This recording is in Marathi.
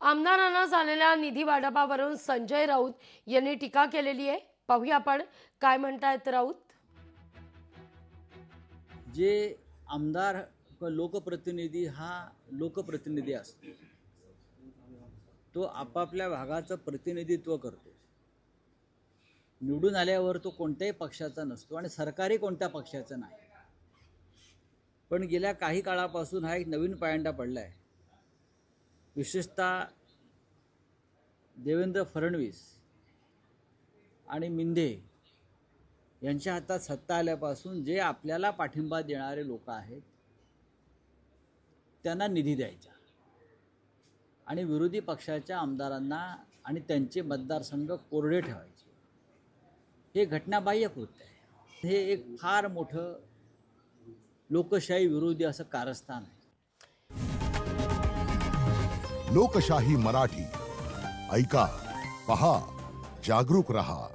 आमदारांना झालेल्या निधी वाटपावरून संजय राऊत यांनी टीका केलेली आहे। पाहूया आपण काय म्हणतायत राऊत। जे आमदार लोकप्रतिनिधी हा लोकप्रतिनिधी असतो, तो आपापल्या भागाचं प्रतिनिधित्व करतो। निवडून आल्यावर तो कोणत्याही पक्षाचा नसतो आणि सरकारी कोणत्या पक्षाचा नाही। पण गेल्या काही काळापासून हा एक नवीन पायंडा पडला आहे। विशेषतः देवेंद्र फडणवीस आणि मिंदे यांच्या हातात सत्ता आल्यापासून जे आपल्याला पाठिंबा देणारे लोक आहेत त्यांना निधी द्यायचा आणि विरोधी पक्षाच्या आमदारांना आणि त्यांचे मतदारसंघ कोरडे ठेवायचे, हे घटनाबाह्य कृत्य आहे। हे एक फार मोठं लोकशाही विरोधी असं कारस्थान आहे। लोकशाही मराठी ऐका, पहा, जागरूक रहा।